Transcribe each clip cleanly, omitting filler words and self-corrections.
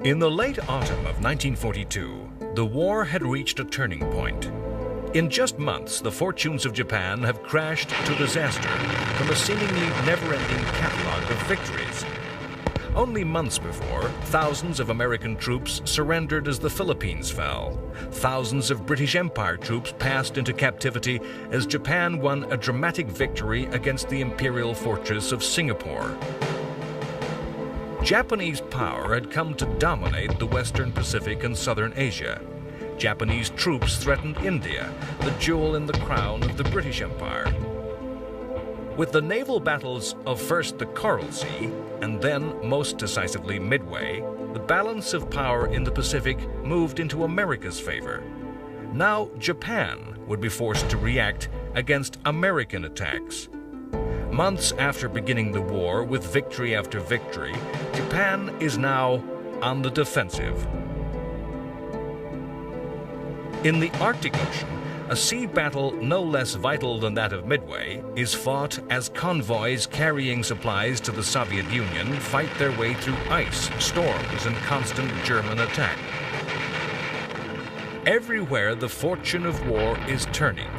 In the late autumn of 1942, the war had reached a turning point. In just months, the fortunes of Japan have crashed to disaster from a seemingly never-ending catalog of victories. Only months before, thousands of American troops surrendered as the Philippines fell. Thousands of British Empire troops passed into captivity as Japan won a dramatic victory against the imperial fortress of Singapore. Japanese power had come to dominate the Western Pacific and Southern Asia. Japanese troops threatened India, the jewel in the crown of the British Empire. With the naval battles of first the Coral Sea and then, most decisively, Midway, the balance of power in the Pacific moved into America's favor. Now Japan would be forced to react against American attacks. Months after beginning the war with victory after victory, Japan is now on the defensive. In the Arctic Ocean, a sea battle no less vital than that of Midway is fought as convoys carrying supplies to the Soviet Union fight their way through ice, storms, and constant German attack. Everywhere the fortune of war is turning.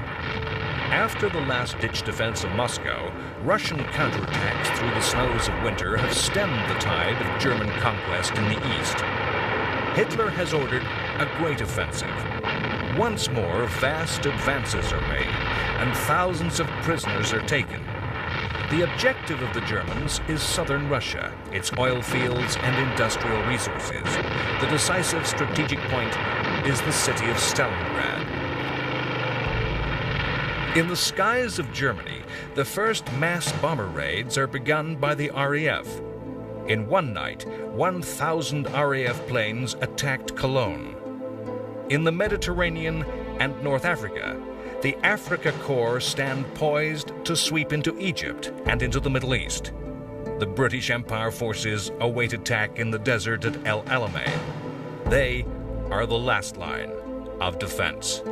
After the last-ditch defense of Moscow, Russian counterattacks through the snows of winter have stemmed the tide of German conquest in the east. Hitler has ordered a great offensive. Once more, vast advances are made, and thousands of prisoners are taken. The objective of the Germans is southern Russia, its oil fields and industrial resources. The decisive strategic point is the city of Stalingrad. In the skies of Germany, the first mass bomber raids are begun by the RAF. In one night, 1,000 RAF planes attacked Cologne. In the Mediterranean and North Africa, the Africa Corps stand poised to sweep into Egypt and into the Middle East. The British Empire forces await attack in the desert at El Alamein. They are the last line of defense.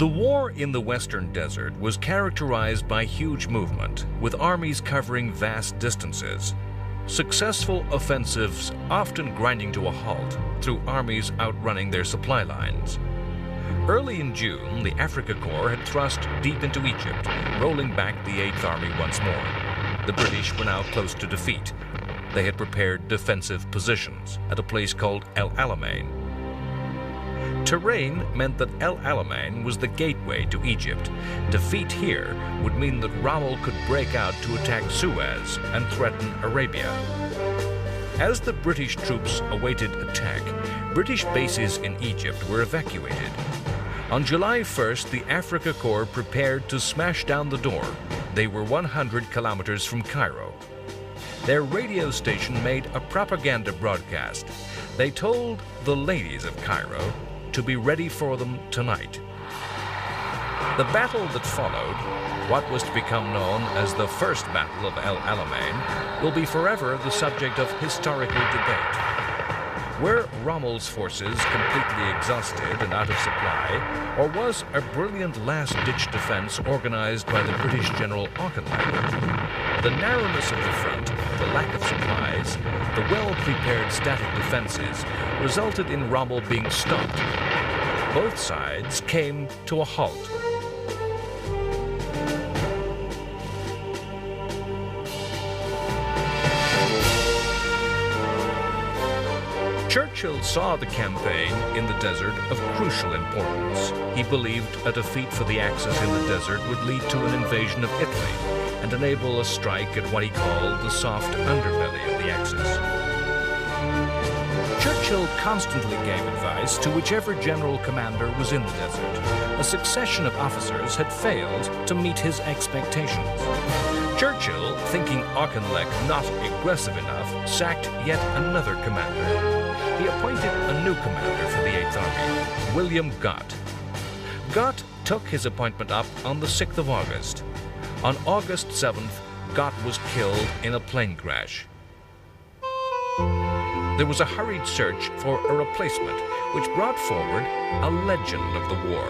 The war in the Western Desert was characterized by huge movement, with armies covering vast distances. Successful offensives often grinding to a halt through armies outrunning their supply lines. Early in June, the Africa Corps had thrust deep into Egypt, rolling back the 8th Army once more. The British were now close to defeat. They had prepared defensive positions at a place called El Alamein. Terrain meant that El Alamein was the gateway to Egypt. Defeat here would mean that Rommel could break out to attack Suez and threaten Arabia. As the British troops awaited attack, British bases in Egypt were evacuated. On July 1st, the Africa Corps prepared to smash down the door. They were 100 kilometers from Cairo. Their radio station made a propaganda broadcast. They told the ladies of Cairo to be ready for them tonight. The battle that followed, what was to become known as the First Battle of El Alamein, will be forever the subject of historical debate. Were Rommel's forces completely exhausted and out of supply, or was a brilliant last-ditch defense organized by the British General Auchinleck? The narrowness of the front, the lack of supplies, the well-prepared static defenses resulted in Rommel being stopped. Both sides came to a halt. Churchill saw the campaign in the desert of crucial importance. He believed a defeat for the Axis in the desert would lead to an invasion of Italy and enable a strike at what he called the soft underbelly of the Axis. Churchill constantly gave advice to whichever general commander was in the desert. A succession of officers had failed to meet his expectations. Churchill, thinking Auchinleck not aggressive enough, sacked yet another commander. He appointed a new commander for the 8th Army, William Gott. Gott took his appointment up on the 6th of August. On August 7th, Gott was killed in a plane crash. there was a hurried search for a replacement, which brought forward a legend of the war.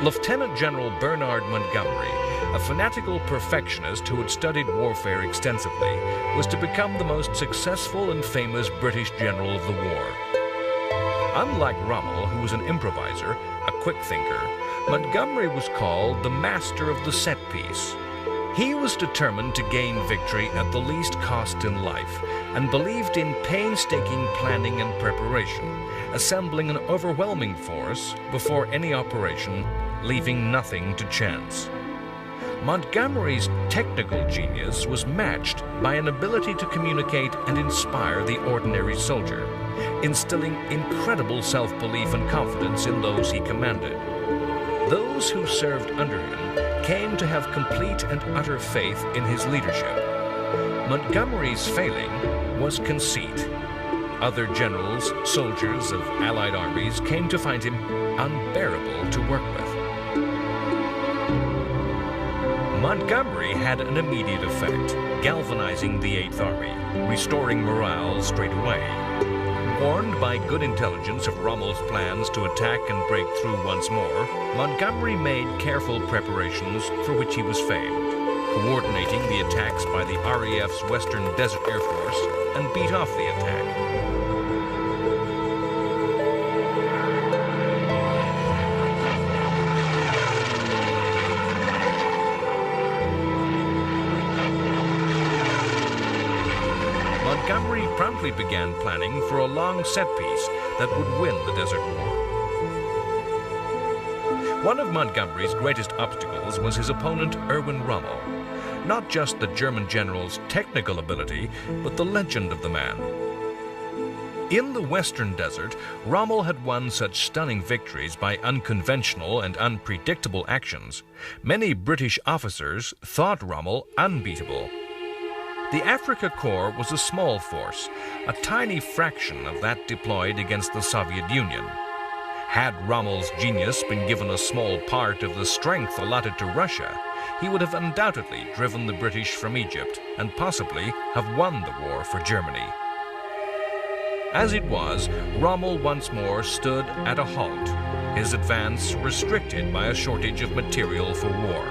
Lieutenant General Bernard Montgomery, a fanatical perfectionist who had studied warfare extensively, was to become the most successful and famous British general of the war. Unlike Rommel, who was an improviser, a quick thinker, Montgomery was called the master of the set piece. He was determined to gain victory at the least cost in life and believed in painstaking planning and preparation, assembling an overwhelming force before any operation, leaving nothing to chance. Montgomery's technical genius was matched by an ability to communicate and inspire the ordinary soldier, instilling incredible self-belief and confidence in those he commanded. Those who served under him came to have complete and utter faith in his leadership. Montgomery's failing was conceit. Other generals, soldiers of Allied armies came to find him unbearable to work with. Montgomery had an immediate effect, galvanizing the 8th Army, restoring morale straight away. Warned by good intelligence of Rommel's plans to attack and break through once more, Montgomery made careful preparations for which he was famed, coordinating the attacks by the RAF's Western Desert Air Force, and beat off the attack. Montgomery promptly began planning for a long set piece that would win the Desert War. One of Montgomery's greatest obstacles was his opponent Erwin Rommel. Not just the German general's technical ability, but the legend of the man. In the Western Desert, Rommel had won such stunning victories by unconventional and unpredictable actions. Many British officers thought Rommel unbeatable. The Africa Corps was a small force, a tiny fraction of that deployed against the Soviet Union. Had Rommel's genius been given a small part of the strength allotted to Russia, he would have undoubtedly driven the British from Egypt and possibly have won the war for Germany. As it was, Rommel once more stood at a halt, his advance restricted by a shortage of material for war.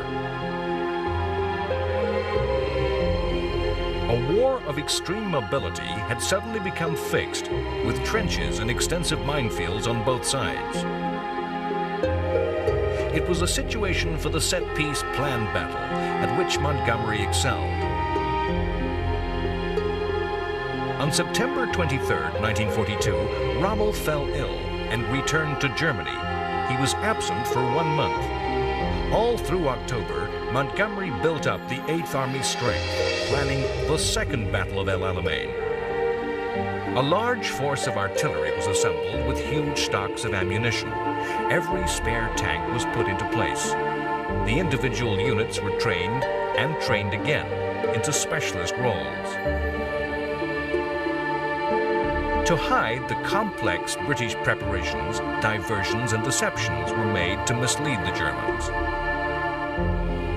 A war of extreme mobility had suddenly become fixed, with trenches and extensive minefields on both sides. It was a situation for the set-piece planned battle, at which Montgomery excelled. On September 23, 1942, Rommel fell ill and returned to Germany. He was absent for 1 month. All through October, Montgomery built up the 8th Army's strength, planning the Second Battle of El Alamein. A large force of artillery was assembled with huge stocks of ammunition. Every spare tank was put into place. The individual units were trained and trained again into specialist roles. To hide the complex British preparations, diversions and deceptions were made to mislead the Germans.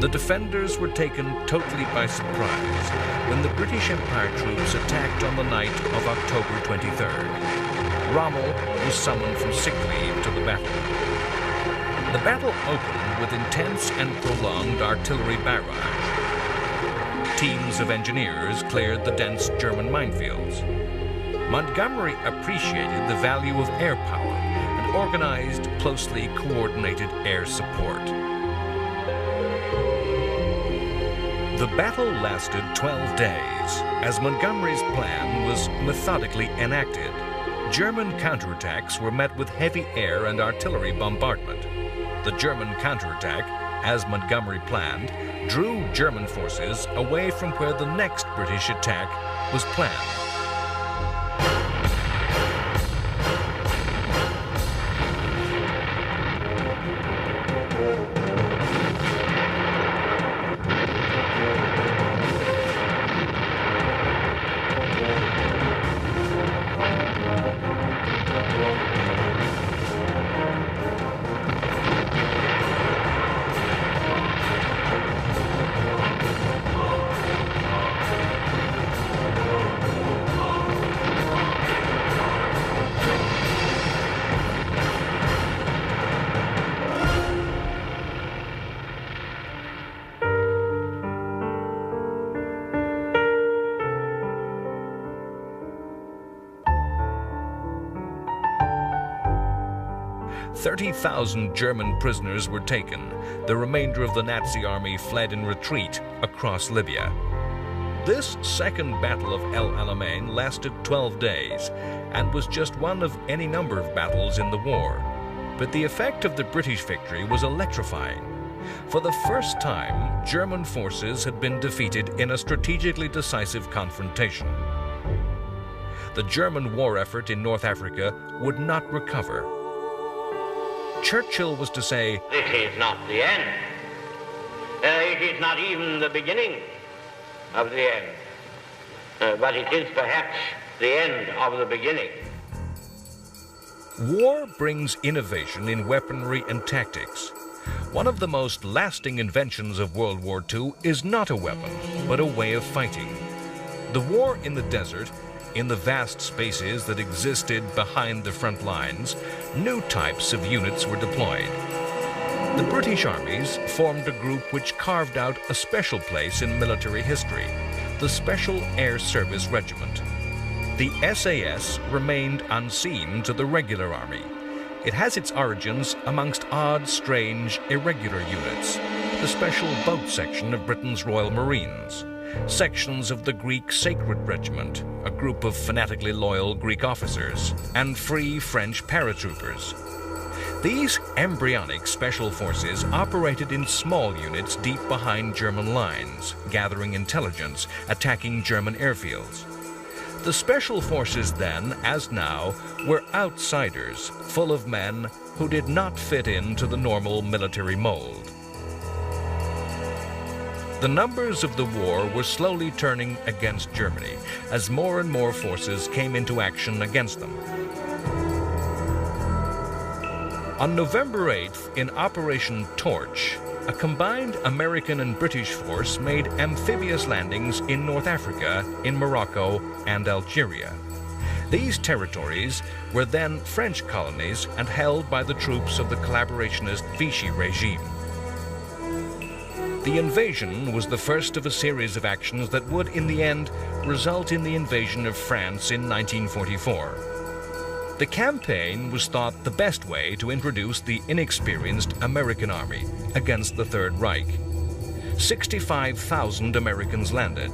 The defenders were taken totally by surprise when the British Empire troops attacked on the night of October 23rd. Rommel was summoned from sick leave to the battle. The battle opened with intense and prolonged artillery barrage. Teams of engineers cleared the dense German minefields. Montgomery appreciated the value of air power and organized closely coordinated air support. The battle lasted 12 days, as Montgomery's plan was methodically enacted. German counterattacks were met with heavy air and artillery bombardment. The German counterattack, as Montgomery planned, drew German forces away from where the next British attack was planned. 30,000 German prisoners were taken. The remainder of the Nazi army fled in retreat across Libya. This second Battle of El Alamein lasted 12 days and was just one of any number of battles in the war. But the effect of the British victory was electrifying. For the first time, German forces had been defeated in a strategically decisive confrontation. The German war effort in North Africa would not recover. Churchill was to say, "This is not the end. It is not even the beginning of the end. But it is perhaps the end of the beginning." War brings innovation in weaponry and tactics. One of the most lasting inventions of World War II is not a weapon, but a way of fighting. The war in the desert, in the vast spaces that existed behind the front lines, new types of units were deployed. The British armies formed a group which carved out a special place in military history, the Special Air Service Regiment. The SAS remained unseen to the regular army. It has its origins amongst odd, strange, irregular units, the Special Boat Section of Britain's Royal Marines, sections of the Greek Sacred Regiment, a group of fanatically loyal Greek officers, and Free French paratroopers. These embryonic special forces operated in small units deep behind German lines, gathering intelligence, attacking German airfields. The special forces then, as now, were outsiders, full of men who did not fit into the normal military mold. The numbers of the war were slowly turning against Germany as more and more forces came into action against them. On November 8th, in Operation Torch, a combined American and British force made amphibious landings in North Africa, in Morocco, and Algeria. These territories were then French colonies and held by the troops of the collaborationist Vichy regime. The invasion was the first of a series of actions that would, in the end, result in the invasion of France in 1944. The campaign was thought the best way to introduce the inexperienced American army against the Third Reich. 65,000 Americans landed.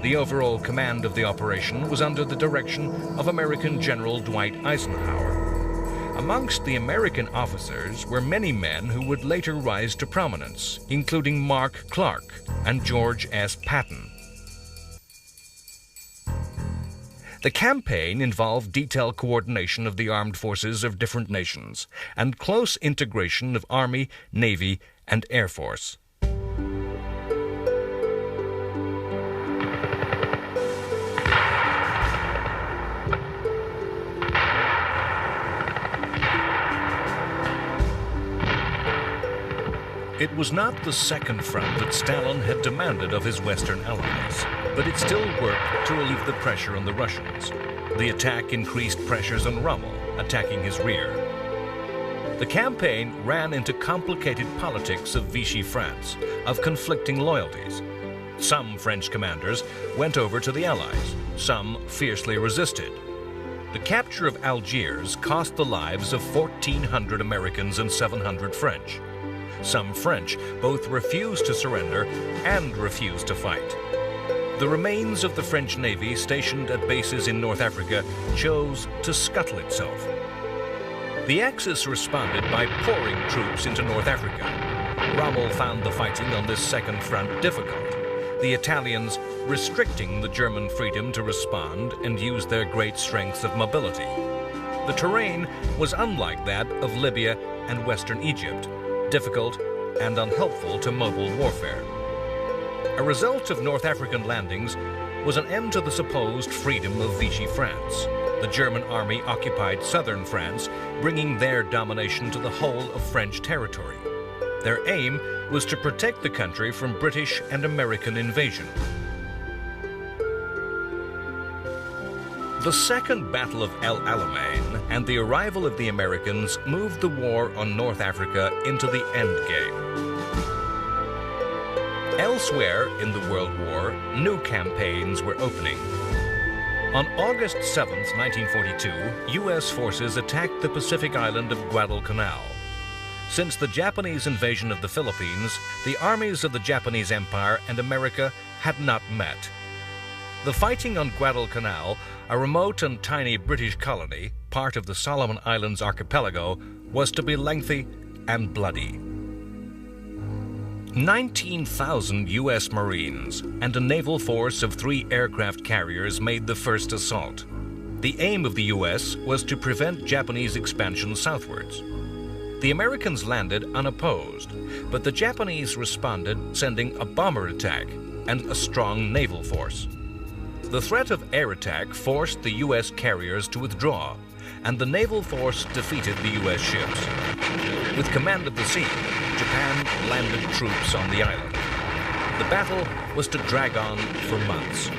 The overall command of the operation was under the direction of American General Dwight Eisenhower. Amongst the American officers were many men who would later rise to prominence, including Mark Clark and George S. Patton. The campaign involved detailed coordination of the armed forces of different nations and close integration of Army, Navy, and Air Force. It was not the second front that Stalin had demanded of his Western allies, but it still worked to relieve the pressure on the Russians. The attack increased pressures on Rommel, attacking his rear. The campaign ran into complicated politics of Vichy France, of conflicting loyalties. Some French commanders went over to the Allies, some fiercely resisted. The capture of Algiers cost the lives of 1,400 Americans and 700 French. Some French both refused to surrender and refused to fight. The remains of the French Navy stationed at bases in North Africa chose to scuttle itself. The Axis responded by pouring troops into North Africa. Rommel found the fighting on this second front difficult, the Italians restricting the German freedom to respond and use their great strengths of mobility. The terrain was unlike that of Libya and Western Egypt, difficult and unhelpful to mobile warfare. A result of North African landings was an end to the supposed freedom of Vichy France. The German army occupied southern France, bringing their domination to the whole of French territory. Their aim was to protect the country from British and American invasion. The Second Battle of El Alamein and the arrival of the Americans moved the war on North Africa into the endgame. Elsewhere in the World War, new campaigns were opening. On August 7, 1942, U.S. forces attacked the Pacific island of Guadalcanal. Since the Japanese invasion of the Philippines, the armies of the Japanese Empire and America had not met. The fighting on Guadalcanal, a remote and tiny British colony, part of the Solomon Islands archipelago, was to be lengthy and bloody. 19,000 U.S. Marines and a naval force of 3 aircraft carriers made the first assault. The aim of the U.S. was to prevent Japanese expansion southwards. The Americans landed unopposed, but the Japanese responded, sending a bomber attack and a strong naval force. The threat of air attack forced the U.S. carriers to withdraw, and the naval force defeated the U.S. ships. With command of the sea, Japan landed troops on the island. The battle was to drag on for months.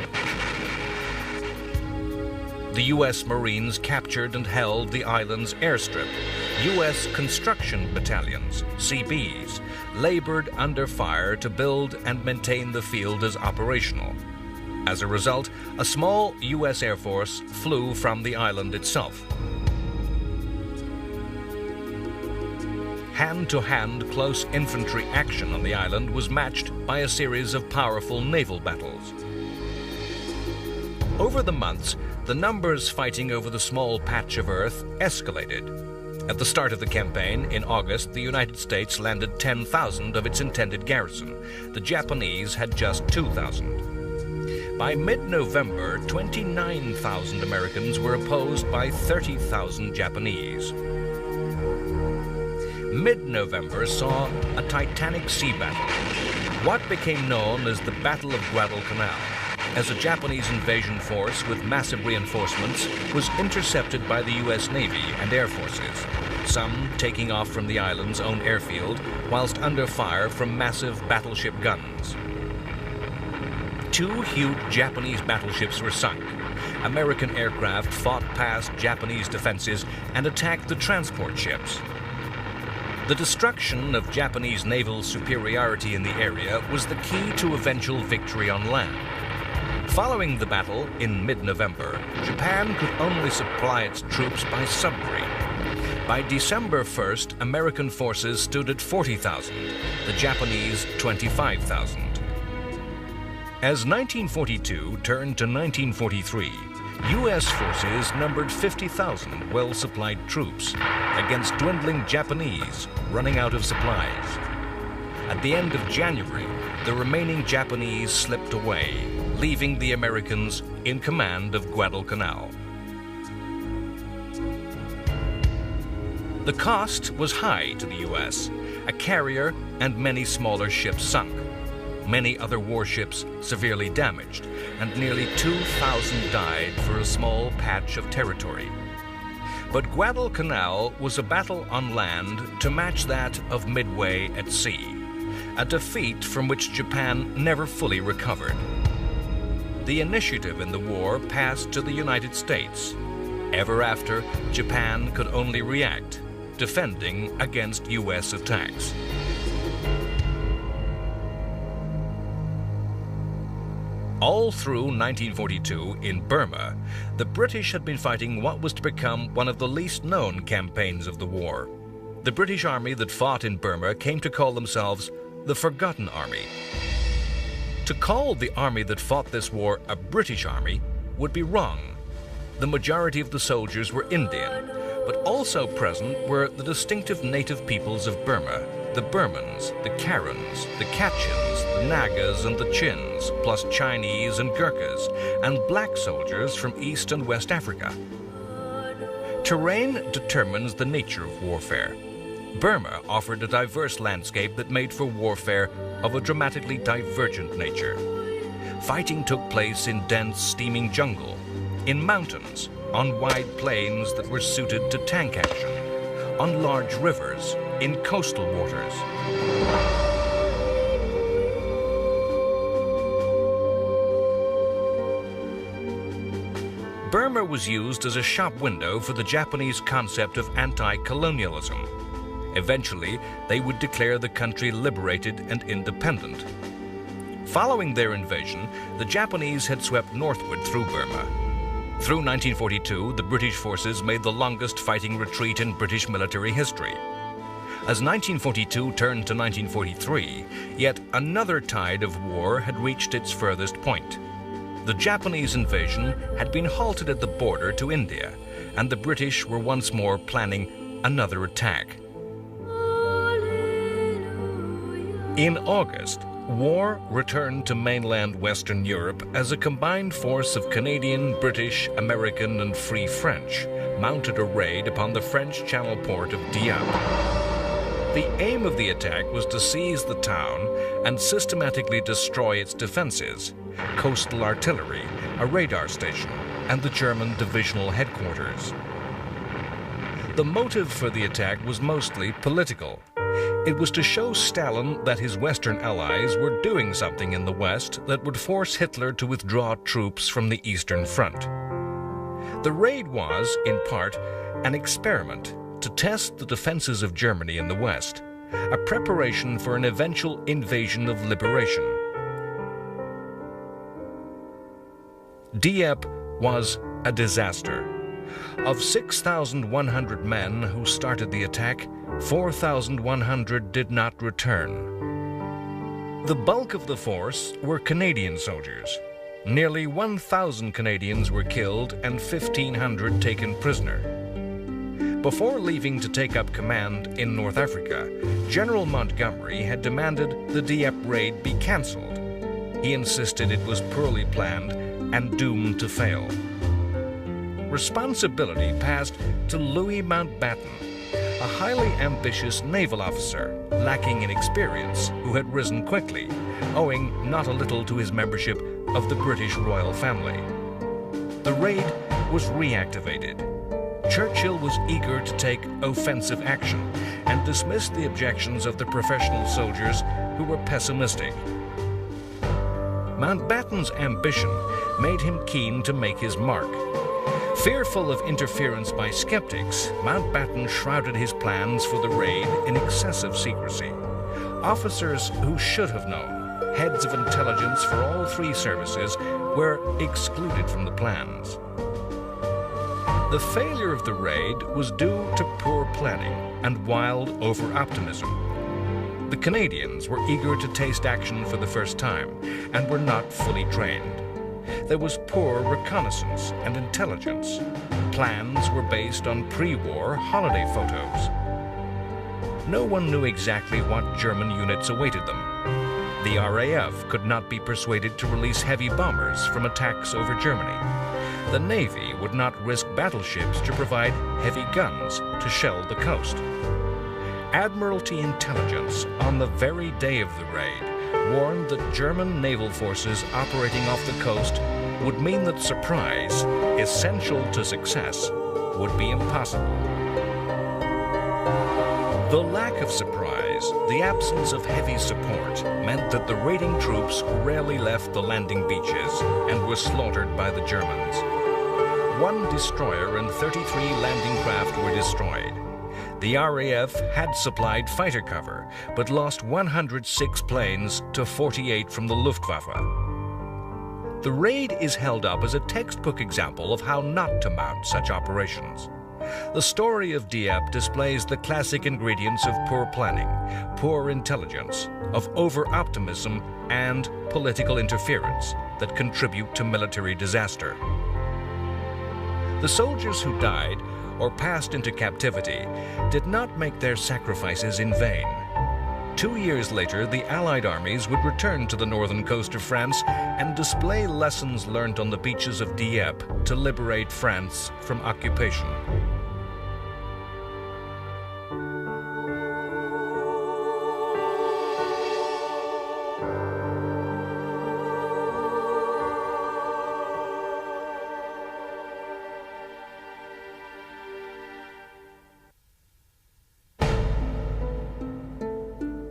The U.S. Marines captured and held the island's airstrip. U.S. construction battalions, CBs, labored under fire to build and maintain the field as operational. As a result, a small U.S. Air Force flew from the island itself. Hand-to-hand close infantry action on the island was matched by a series of powerful naval battles. Over the months, the numbers fighting over the small patch of earth escalated. At the start of the campaign, in August, the United States landed 10,000 of its intended garrison. The Japanese had just 2,000. By mid-November, 29,000 Americans were opposed by 30,000 Japanese. Mid-November saw a titanic sea battle, what became known as the Battle of Guadalcanal, as a Japanese invasion force with massive reinforcements was intercepted by the U.S. Navy and Air Forces, some taking off from the island's own airfield whilst under fire from massive battleship guns. 2 huge Japanese battleships were sunk. American aircraft fought past Japanese defenses and attacked the transport ships. The destruction of Japanese naval superiority in the area was the key to eventual victory on land. Following the battle in mid-November, Japan could only supply its troops by submarine. By December 1st, American forces stood at 40,000, the Japanese 25,000. As 1942 turned to 1943, U.S. forces numbered 50,000 well-supplied troops against dwindling Japanese running out of supplies. At the end of January, the remaining Japanese slipped away, leaving the Americans in command of Guadalcanal. The cost was high to the U.S. A carrier and many smaller ships sunk. Many other warships severely damaged, and nearly 2,000 died for a small patch of territory. But Guadalcanal was a battle on land to match that of Midway at sea, a defeat from which Japan never fully recovered. The initiative in the war passed to the United States. Ever after, Japan could only react, defending against U.S. attacks. All through 1942, in Burma, the British had been fighting what was to become one of the least known campaigns of the war. The British army that fought in Burma came to call themselves the Forgotten Army. To call the army that fought this war a British army would be wrong. The majority of the soldiers were Indian, but also present were the distinctive native peoples of Burma, the Burmans, the Karens, the Kachins, the Nagas and the Chins, plus Chinese and Gurkhas, and black soldiers from East and West Africa. Terrain determines the nature of warfare. Burma offered a diverse landscape that made for warfare of a dramatically divergent nature. Fighting took place in dense, steaming jungle, in mountains, on wide plains that were suited to tank action, on large rivers, in coastal waters. Burma was used as a shop window for the Japanese concept of anti-colonialism. Eventually, they would declare the country liberated and independent. Following their invasion, the Japanese had swept northward through Burma. Through 1942, the British forces made the longest fighting retreat in British military history. As 1942 turned to 1943, yet another tide of war had reached its furthest point. The Japanese invasion had been halted at the border to India, and the British were once more planning another attack. In August, war returned to mainland Western Europe as a combined force of Canadian, British, American, and Free French mounted a raid upon the French Channel port of Dieppe. The aim of the attack was to seize the town and systematically destroy its defenses, coastal artillery, a radar station, and the German divisional headquarters. The motive for the attack was mostly political. It was to show Stalin that his Western allies were doing something in the West that would force Hitler to withdraw troops from the Eastern Front. The raid was, in part, an experiment to test the defenses of Germany in the West, a preparation for an eventual invasion of liberation. Dieppe was a disaster. Of 6,100 men who started the attack, 4,100 did not return. The bulk of the force were Canadian soldiers. Nearly 1,000 Canadians were killed and 1,500 taken prisoner. Before leaving to take up command in North Africa, General Montgomery had demanded the Dieppe raid be cancelled. He insisted it was poorly planned and doomed to fail. Responsibility passed to Louis Mountbatten, a highly ambitious naval officer, lacking in experience, who had risen quickly, owing not a little to his membership of the British royal family. The raid was reactivated. Churchill was eager to take offensive action and dismissed the objections of the professional soldiers who were pessimistic. Mountbatten's ambition made him keen to make his mark. Fearful of interference by skeptics, Mountbatten shrouded his plans for the raid in excessive secrecy. Officers who should have known, heads of intelligence for all three services, were excluded from the plans. The failure of the raid was due to poor planning and wild over-optimism. The Canadians were eager to taste action for the first time and were not fully trained. There was poor reconnaissance and intelligence. Plans were based on pre-war holiday photos. No one knew exactly what German units awaited them. The RAF could not be persuaded to release heavy bombers from attacks over Germany. The Navy would not risk battleships to provide heavy guns to shell the coast. Admiralty intelligence, on the very day of the raid, warned that German naval forces operating off the coast would mean that surprise, essential to success, would be impossible. The lack of surprise, the absence of heavy support, meant that the raiding troops rarely left the landing beaches and were slaughtered by the Germans. 1 destroyer and 33 landing craft were destroyed. The RAF had supplied fighter cover, but lost 106 planes to 48 from the Luftwaffe. The raid is held up as a textbook example of how not to mount such operations. The story of Dieppe displays the classic ingredients of poor planning, poor intelligence, of over-optimism, and political interference that contribute to military disaster. The soldiers who died or passed into captivity did not make their sacrifices in vain. 2 years later, the Allied armies would return to the northern coast of France and display lessons learned on the beaches of Dieppe to liberate France from occupation.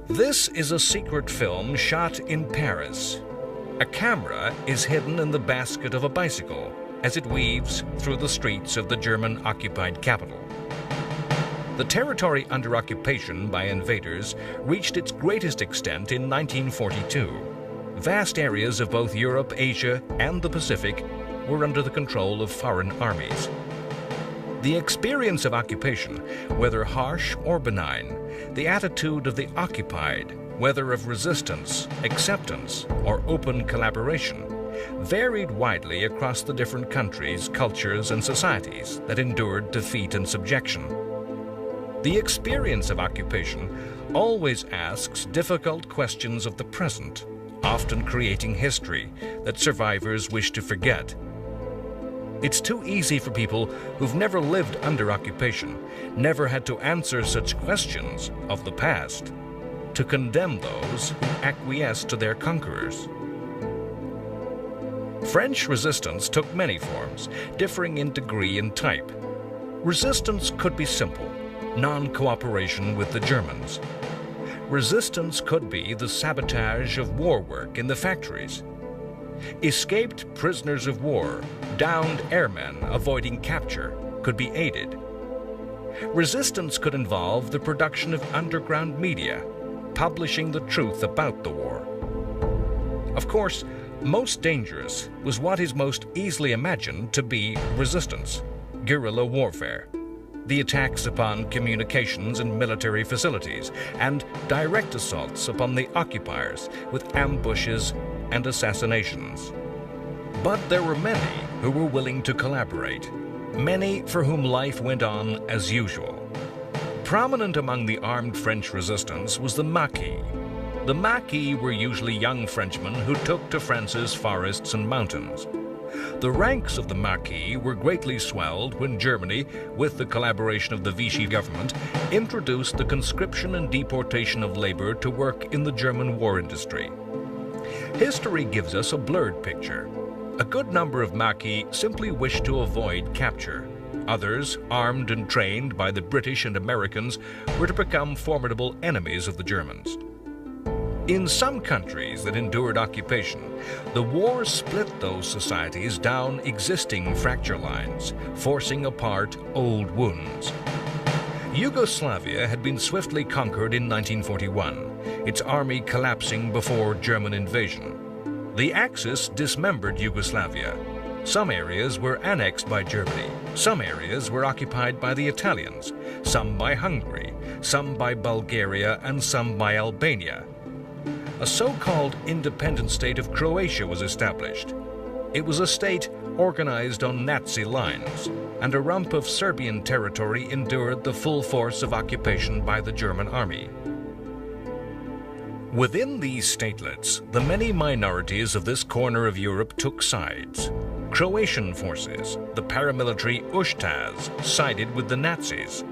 This is a secret film shot in Paris. A camera is hidden in the basket of a bicycle as it weaves through the streets of the German-occupied capital. The territory under occupation by invaders reached its greatest extent in 1942. Vast areas of both Europe, Asia, and the Pacific were under the control of foreign armies. The experience of occupation, whether harsh or benign, the attitude of the occupied, whether of resistance, acceptance, or open collaboration, varied widely across the different countries, cultures, and societies that endured defeat and subjection. The experience of occupation always asks difficult questions of the present, often creating history that survivors wish to forget. It's too easy for people who've never lived under occupation, never had to answer such questions of the past, to condemn those who acquiesce to their conquerors. French resistance took many forms, differing in degree and type. Resistance could be simple, non-cooperation with the Germans. Resistance could be the sabotage of war work in the factories. Escaped prisoners of war, downed airmen avoiding capture, could be aided. Resistance could involve the production of underground media, publishing the truth about the war. Of course, most dangerous was what is most easily imagined to be resistance, guerrilla warfare, the attacks upon communications and military facilities, and direct assaults upon the occupiers with ambushes and assassinations. But there were many who were willing to collaborate, many for whom life went on as usual. Prominent among the armed French resistance was the Maquis. The Maquis were usually young Frenchmen who took to France's forests and mountains. The ranks of the Maquis were greatly swelled when Germany, with the collaboration of the Vichy government, introduced the conscription and deportation of labor to work in the German war industry. History gives us a blurred picture. A good number of Maquis simply wished to avoid capture. Others, armed and trained by the British and Americans, were to become formidable enemies of the Germans. In some countries that endured occupation, the war split those societies down existing fracture lines, forcing apart old wounds. Yugoslavia had been swiftly conquered in 1941, its army collapsing before German invasion. The Axis dismembered Yugoslavia. Some areas were annexed by Germany, some areas were occupied by the Italians, some by Hungary, some by Bulgaria, and some by Albania. A so-called independent state of Croatia was established. It was a state organized on Nazi lines, and a rump of Serbian territory endured the full force of occupation by the German army. Within these statelets, the many minorities of this corner of Europe took sides. Croatian forces, the paramilitary Ustaz, sided with the Nazis.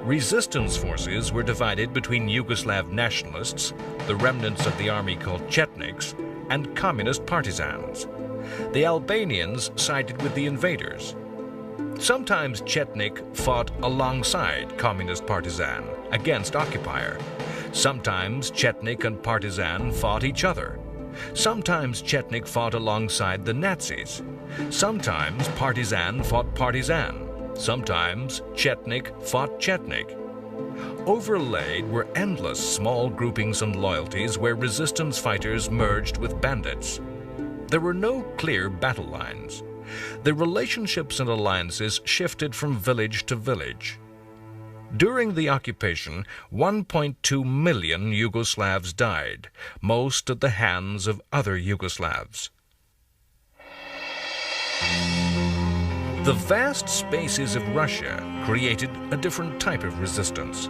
Resistance forces were divided between Yugoslav nationalists, the remnants of the army called Chetniks, and communist partisans. The Albanians sided with the invaders. Sometimes Chetnik fought alongside communist partisan against occupier. Sometimes Chetnik and partisan fought each other. Sometimes Chetnik fought alongside the Nazis. Sometimes partisan fought partisan. Sometimes Chetnik fought Chetnik. Overlaid were endless small groupings and loyalties where resistance fighters merged with bandits. There were no clear battle lines. The relationships and alliances shifted from village to village. During the occupation, 1.2 million Yugoslavs died, most at the hands of other Yugoslavs. The vast spaces of Russia created a different type of resistance.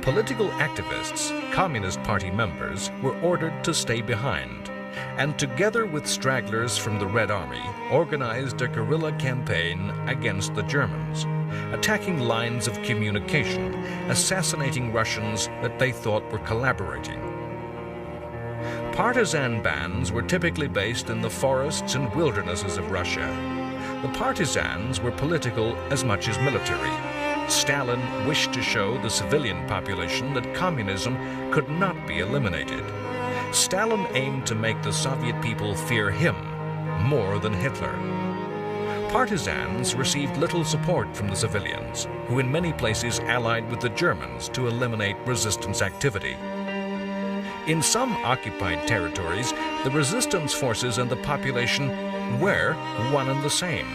Political activists, Communist Party members, were ordered to stay behind, and together with stragglers from the Red Army, organized a guerrilla campaign against the Germans, attacking lines of communication, assassinating Russians that they thought were collaborating. Partisan bands were typically based in the forests and wildernesses of Russia. The partisans were political as much as military. Stalin wished to show the civilian population that communism could not be eliminated. Stalin aimed to make the Soviet people fear him more than Hitler. Partisans received little support from the civilians, who in many places allied with the Germans to eliminate resistance activity. In some occupied territories, the resistance forces and the population were one and the same.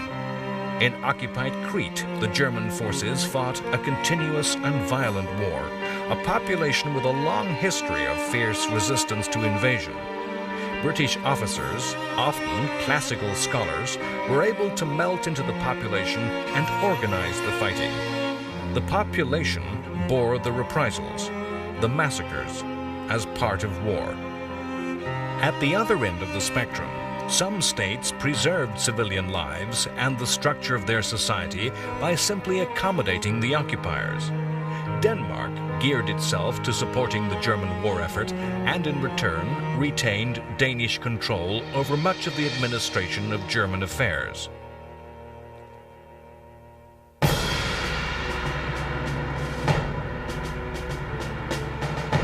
In occupied Crete, the German forces fought a continuous and violent war, a population with a long history of fierce resistance to invasion. British officers, often classical scholars, were able to melt into the population and organize the fighting. The population bore the reprisals, the massacres, as part of war. At the other end of the spectrum, some states preserved civilian lives and the structure of their society by simply accommodating the occupiers. Denmark geared itself to supporting the German war effort and in return retained Danish control over much of the administration of German affairs.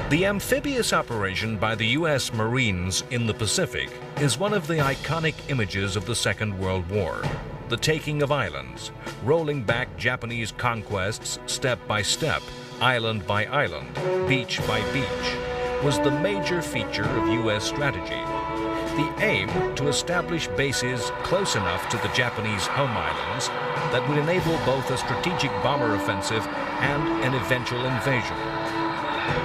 The amphibious operation by the U.S. Marines in the Pacific is one of the iconic images of the Second World War. The taking of islands, rolling back Japanese conquests step by step, island by island, beach by beach, was the major feature of U.S. strategy. The aim to establish bases close enough to the Japanese home islands that would enable both a strategic bomber offensive and an eventual invasion.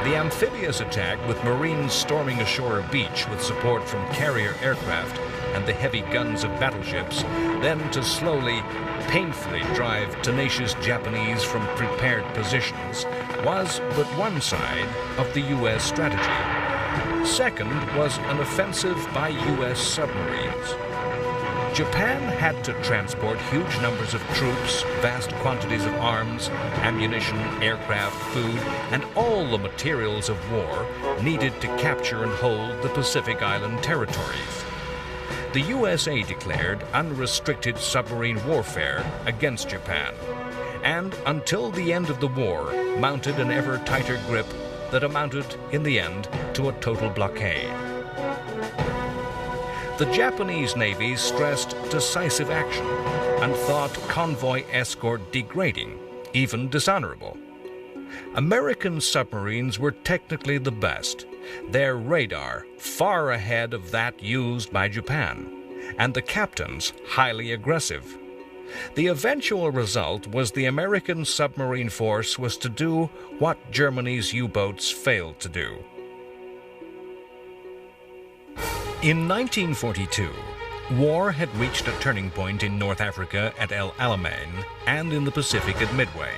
The amphibious attack, with Marines storming ashore a beach with support from carrier aircraft and the heavy guns of battleships, then to slowly, painfully drive tenacious Japanese from prepared positions, was but one side of the U.S. strategy. Second was an offensive by U.S. submarines. Japan had to transport huge numbers of troops, vast quantities of arms, ammunition, aircraft, food, and all the materials of war needed to capture and hold the Pacific Island territories. The USA declared unrestricted submarine warfare against Japan, and until the end of the war mounted an ever tighter grip that amounted, in the end, to a total blockade. The Japanese Navy stressed decisive action and thought convoy escort degrading, even dishonorable. American submarines were technically the best, their radar far ahead of that used by Japan, and the captains highly aggressive. The eventual result was the American submarine force was to do what Germany's U-boats failed to do. In 1942, war had reached a turning point in North Africa at El Alamein and in the Pacific at Midway.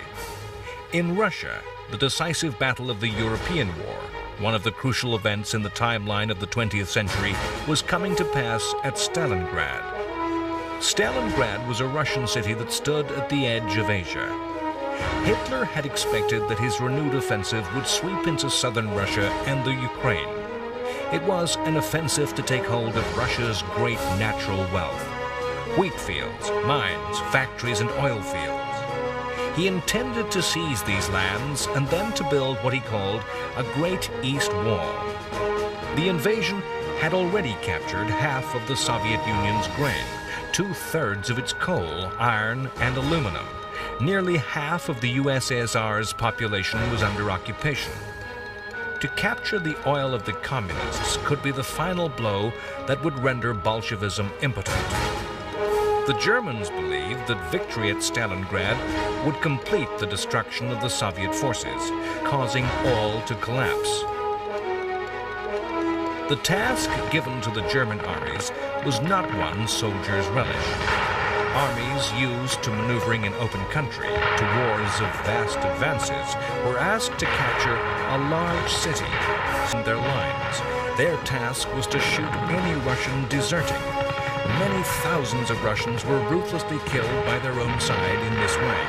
In Russia, the decisive battle of the European War, one of the crucial events in the timeline of the 20th century, was coming to pass at Stalingrad. Stalingrad was a Russian city that stood at the edge of Asia. Hitler had expected that his renewed offensive would sweep into southern Russia and the Ukraine. It was an offensive to take hold of Russia's great natural wealth: wheat fields, mines, factories, and oil fields. He intended to seize these lands and then to build what he called a Great East Wall. The invasion had already captured half of the Soviet Union's grain, 2/3 of its coal, iron, and aluminum. Nearly half of the USSR's population was under occupation. To capture the oil of the communists could be the final blow that would render Bolshevism impotent. The Germans believed that victory at Stalingrad would complete the destruction of the Soviet forces, causing all to collapse. The task given to the German armies was not one soldiers relished. Armies used to maneuvering in open country, to wars of vast advances, were asked to capture a large city in their lines. Their task was to shoot any Russian deserting. Many thousands of Russians were ruthlessly killed by their own side in this way.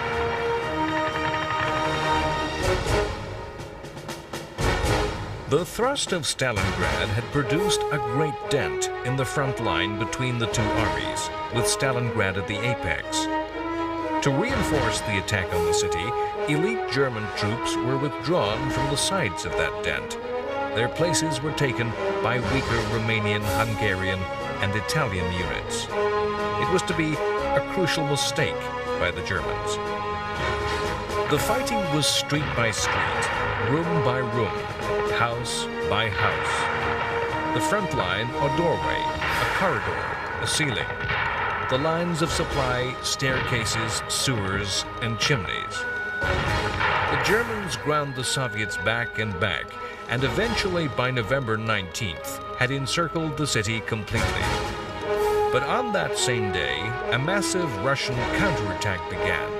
The thrust of Stalingrad had produced a great dent in the front line between the two armies, with Stalingrad at the apex. To reinforce the attack on the city, elite German troops were withdrawn from the sides of that dent. Their places were taken by weaker Romanian, Hungarian, and Italian units. It was to be a crucial mistake by the Germans. The fighting was street by street, room by room, house by house. The front line, a doorway, a corridor, a ceiling. the lines of supply, staircases, sewers, and chimneys. The Germans ground the Soviets back and back, and eventually by November 19th had encircled the city completely. But on that same day, a massive Russian counterattack began.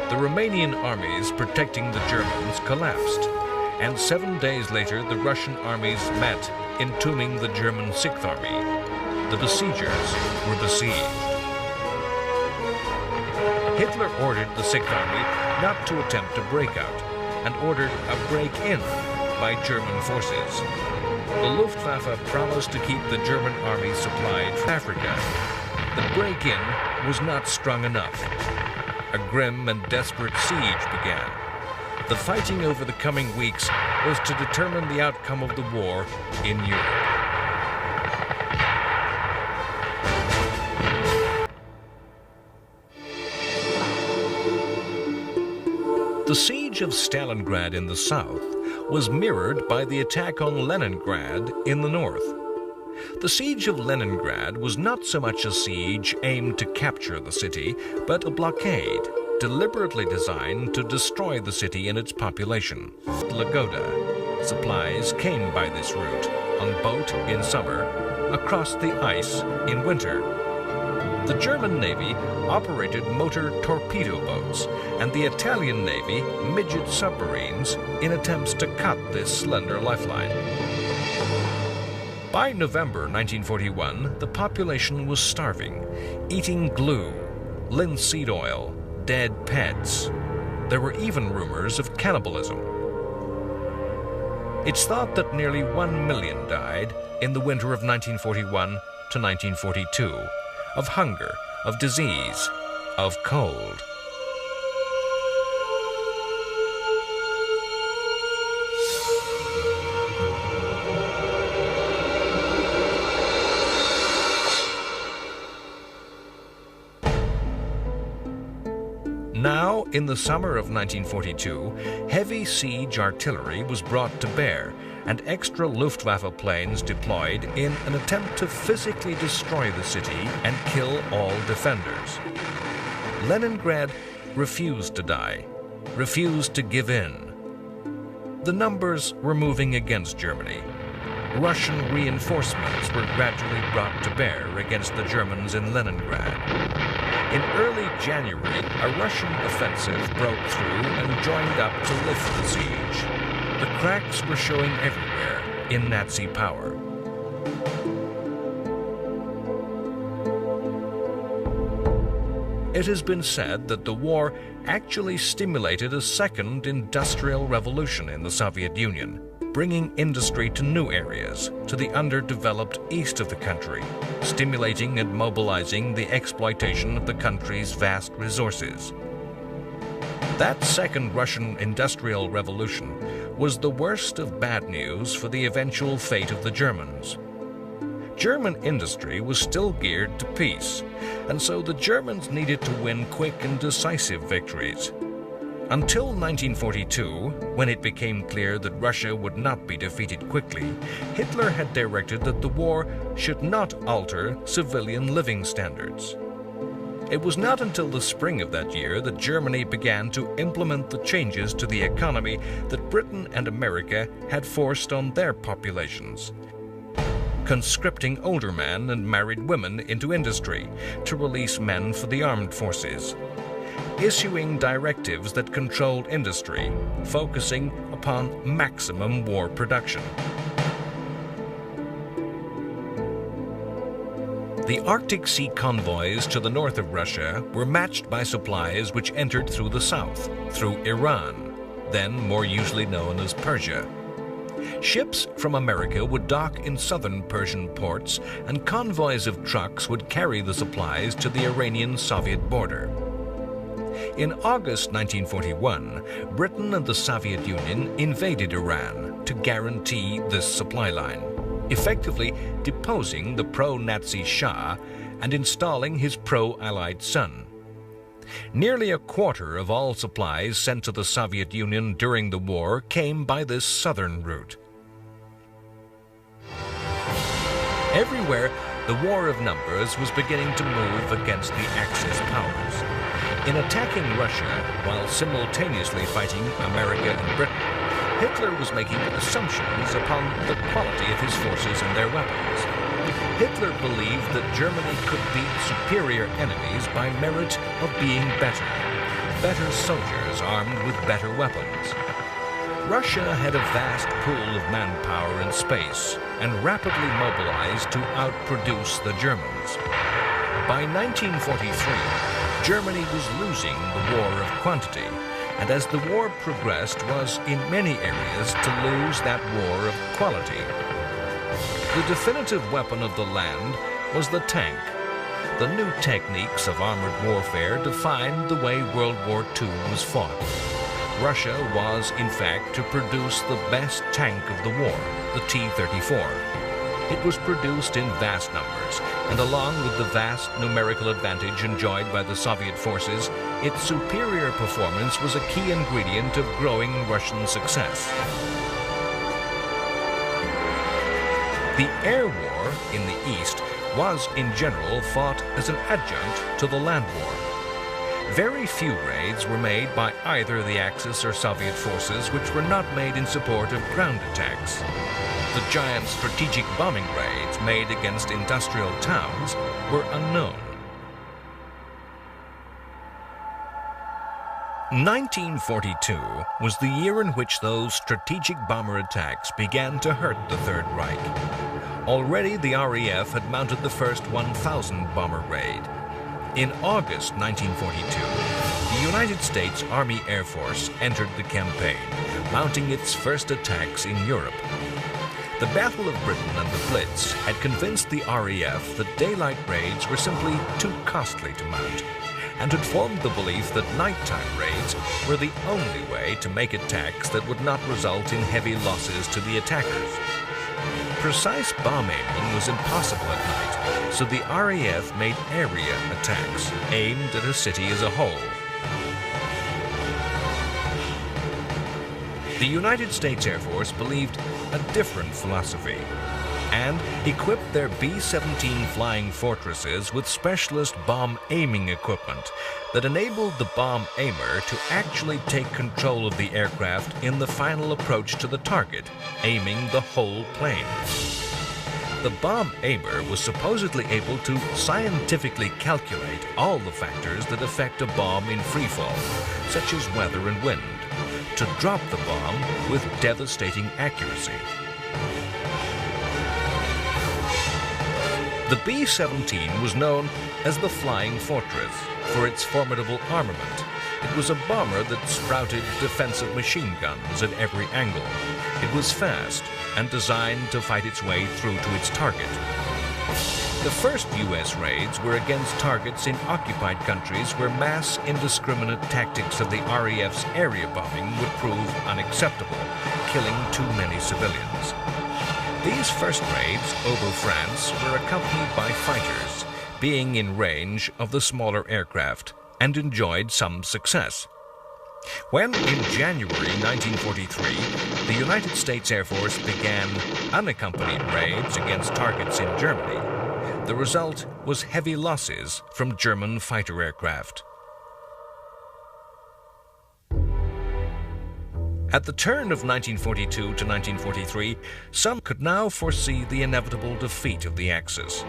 The Romanian armies protecting the Germans collapsed, and 7 days later the Russian armies met, entombing the German Sixth Army. The besiegers were besieged. Hitler ordered the Sixth Army not to attempt a breakout, and ordered a break-in by German forces. The Luftwaffe promised to keep the German army supplied from Africa. The break-in was not strong enough. A grim and desperate siege began. The fighting over the coming weeks was to determine the outcome of the war in Europe. The siege of Stalingrad in the south was mirrored by the attack on Leningrad in the north. The siege of Leningrad was not so much a siege aimed to capture the city, but a blockade deliberately designed to destroy the city and its population. Lagoda. Supplies came by this route, on boat in summer, across the ice in winter. The German Navy operated motor torpedo boats, and the Italian Navy midget submarines in attempts to cut this slender lifeline. By November 1941, the population was starving, eating glue, linseed oil, dead pets. There were even rumors of cannibalism. It's thought that nearly 1 million died in the winter of 1941 to 1942, of hunger, of disease, of cold. Now, in the summer of 1942, heavy siege artillery was brought to bear and extra Luftwaffe planes deployed in an attempt to physically destroy the city and kill all defenders. Leningrad refused to die, refused to give in. The numbers were moving against Germany. Russian reinforcements were gradually brought to bear against the Germans in Leningrad. In early January, a Russian offensive broke through and joined up to lift the siege. The cracks were showing everywhere in Nazi power. It has been said that the war actually stimulated a second industrial revolution in the Soviet Union, bringing industry to new areas, to the underdeveloped east of the country, stimulating and mobilizing the exploitation of the country's vast resources. That second Russian industrial revolution was the worst of bad news for the eventual fate of the Germans. German industry was still geared to peace, and so the Germans needed to win quick and decisive victories. Until 1942, when it became clear that Russia would not be defeated quickly, Hitler had directed that the war should not alter civilian living standards. It was not until the spring of that year that Germany began to implement the changes to the economy that Britain and America had forced on their populations, conscripting older men and married women into industry to release men for the armed forces, issuing directives that controlled industry, focusing upon maximum war production. The Arctic Sea convoys to the north of Russia were matched by supplies which entered through the south, through Iran, then more usually known as Persia. Ships from America would dock in southern Persian ports, and convoys of trucks would carry the supplies to the Iranian-Soviet border. In August 1941, Britain and the Soviet Union invaded Iran to guarantee this supply line, effectively deposing the pro-Nazi Shah and installing his pro-Allied son. Nearly a quarter of all supplies sent to the Soviet Union during the war came by this southern route. Everywhere, The war of numbers was beginning to move against the Axis powers. In attacking Russia while simultaneously fighting America and Britain, Hitler was making assumptions upon the quality of his forces and their weapons. Hitler believed that Germany could beat superior enemies by merit of being better soldiers armed with better weapons. Russia had a vast pool of manpower in space and rapidly mobilized to outproduce the Germans. By 1943, Germany was losing the war of quantity, and as the war progressed was in many areas to lose that war of quality. The definitive weapon of the land was the tank. The new techniques of armored warfare defined the way World War II was fought. Russia was, in fact, to produce the best tank of the war, the T-34. It was produced in vast numbers, and along with the vast numerical advantage enjoyed by the Soviet forces, its superior performance was a key ingredient of growing Russian success. The air war in the East was, in general, fought as an adjunct to the land war. Very few raids were made by either the Axis or Soviet forces which were not made in support of ground attacks. The giant strategic bombing raids made against industrial towns were unknown. 1942 was the year in which those strategic bomber attacks began to hurt the Third Reich. Already the RAF had mounted the first 1,000 bomber raid. In August 1942, the United States Army Air Force entered the campaign, mounting its first attacks in Europe. The Battle of Britain and the Blitz had convinced the RAF that daylight raids were simply too costly to mount, and had formed the belief that nighttime raids were the only way to make attacks that would not result in heavy losses to the attackers. Precise bomb aiming was impossible at night, so the RAF made area attacks aimed at a city as a whole. The United States Air Force believed a different philosophy and equipped their B-17 flying fortresses with specialist bomb aiming equipment that enabled the bomb aimer to actually take control of the aircraft in the final approach to the target, aiming the whole plane. The bomb aimer was supposedly able to scientifically calculate all the factors that affect a bomb in freefall, such as weather and wind, to drop the bomb with devastating accuracy. The B-17 was known as the Flying Fortress for its formidable armament. It was a bomber that sprouted defensive machine guns at every angle. It was fast and designed to fight its way through to its target. The first U.S. raids were against targets in occupied countries where mass indiscriminate tactics of the RAF's area bombing would prove unacceptable, killing too many civilians. These first raids over France were accompanied by fighters, being in range of the smaller aircraft, and enjoyed some success. When, in January 1943, the United States Air Force began unaccompanied raids against targets in Germany, the result was heavy losses from German fighter aircraft. At the turn of 1942 to 1943, some could now foresee the inevitable defeat of the Axis.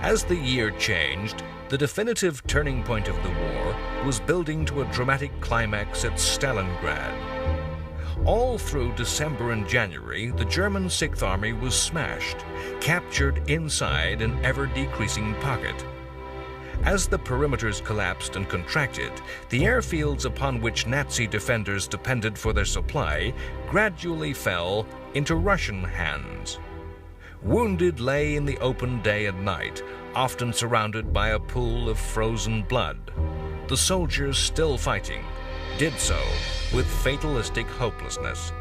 As the year changed, the definitive turning point of the war was building to a dramatic climax at Stalingrad. All through December and January, the German Sixth Army was smashed, captured inside an ever-decreasing pocket. As the perimeters collapsed and contracted, the airfields upon which Nazi defenders depended for their supply gradually fell into Russian hands. Wounded lay in the open day and night, often surrounded by a pool of frozen blood. The soldiers still fighting did so with fatalistic hopelessness.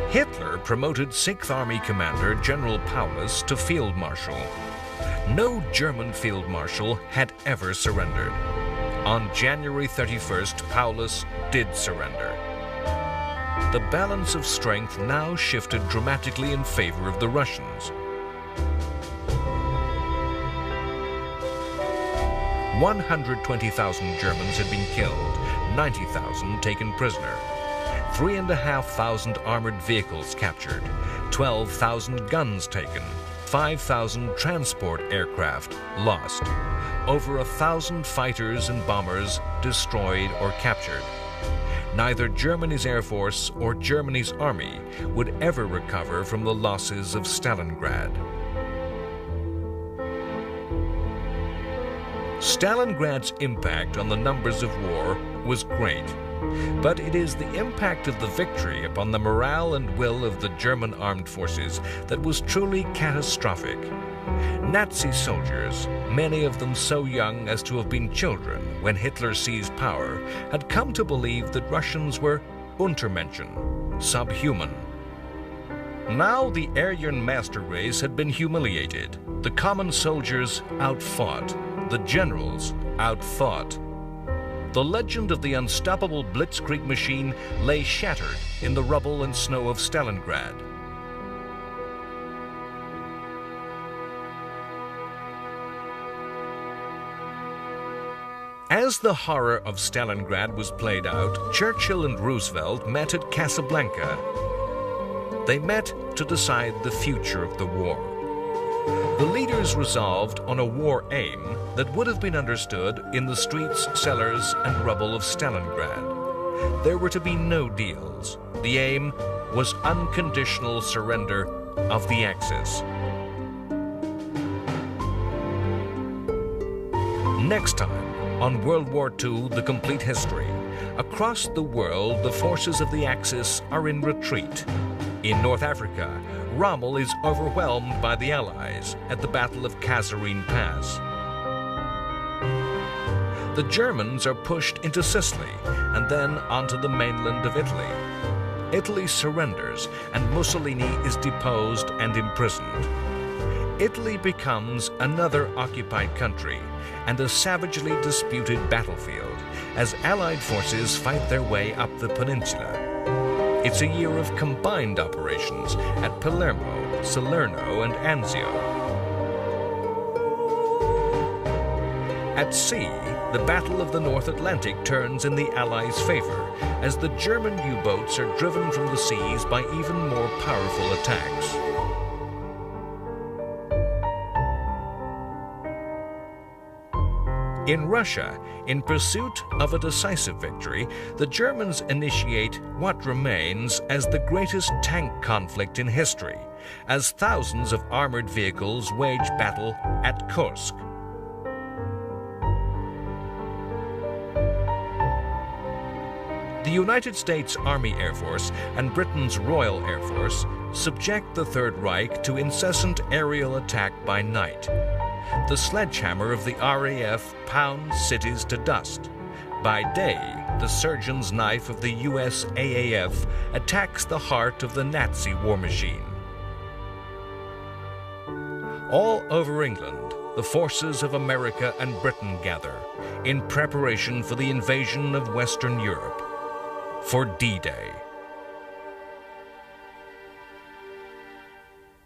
Hitler promoted Sixth Army Commander General Paulus to Field Marshal. No German field marshal had ever surrendered. On January 31st, Paulus did surrender. The balance of strength now shifted dramatically in favor of the Russians. 120,000 Germans had been killed, 90,000 taken prisoner. 3,500 armored vehicles captured, 12,000 guns taken, 5,000 transport aircraft lost, over 1,000 fighters and bombers destroyed or captured. Neither Germany's Air Force or Germany's army would ever recover from the losses of Stalingrad. Stalingrad's impact on the numbers of war was great, but it is the impact of the victory upon the morale and will of the German armed forces that was truly catastrophic. Nazi soldiers, many of them so young as to have been children when Hitler seized power, had come to believe that Russians were Untermenschen, subhuman. Now the Aryan master race had been humiliated. The common soldiers outfought. The generals outthought. The legend of the unstoppable blitzkrieg machine lay shattered in the rubble and snow of Stalingrad. As the horror of Stalingrad was played out, Churchill and Roosevelt met at Casablanca. They met to decide the future of the war. The leaders resolved on a war aim that would have been understood in the streets, cellars, and rubble of Stalingrad. There were to be no deals. The aim was unconditional surrender of the Axis. Next time, on World War II, The Complete History. Across the world, the forces of the Axis are in retreat. In North Africa, Rommel is overwhelmed by the Allies at the Battle of Kasserine Pass. The Germans are pushed into Sicily and then onto the mainland of Italy. Italy surrenders and Mussolini is deposed and imprisoned. Italy becomes another occupied country and a savagely disputed battlefield as Allied forces fight their way up the peninsula. It's a year of combined operations at Palermo, Salerno, and Anzio. At sea, the Battle of the North Atlantic turns in the Allies' favor as the German U-boats are driven from the seas by even more powerful attacks. In Russia, in pursuit of a decisive victory, the Germans initiate what remains as the greatest tank conflict in history, as thousands of armored vehicles wage battle at Kursk. The United States Army Air Force and Britain's Royal Air Force subject the Third Reich to incessant aerial attack by night. The sledgehammer of the RAF pounds cities to dust. By day, the surgeon's knife of the US AAF attacks the heart of the Nazi war machine. All over England, the forces of America and Britain gather in preparation for the invasion of Western Europe, for D-Day.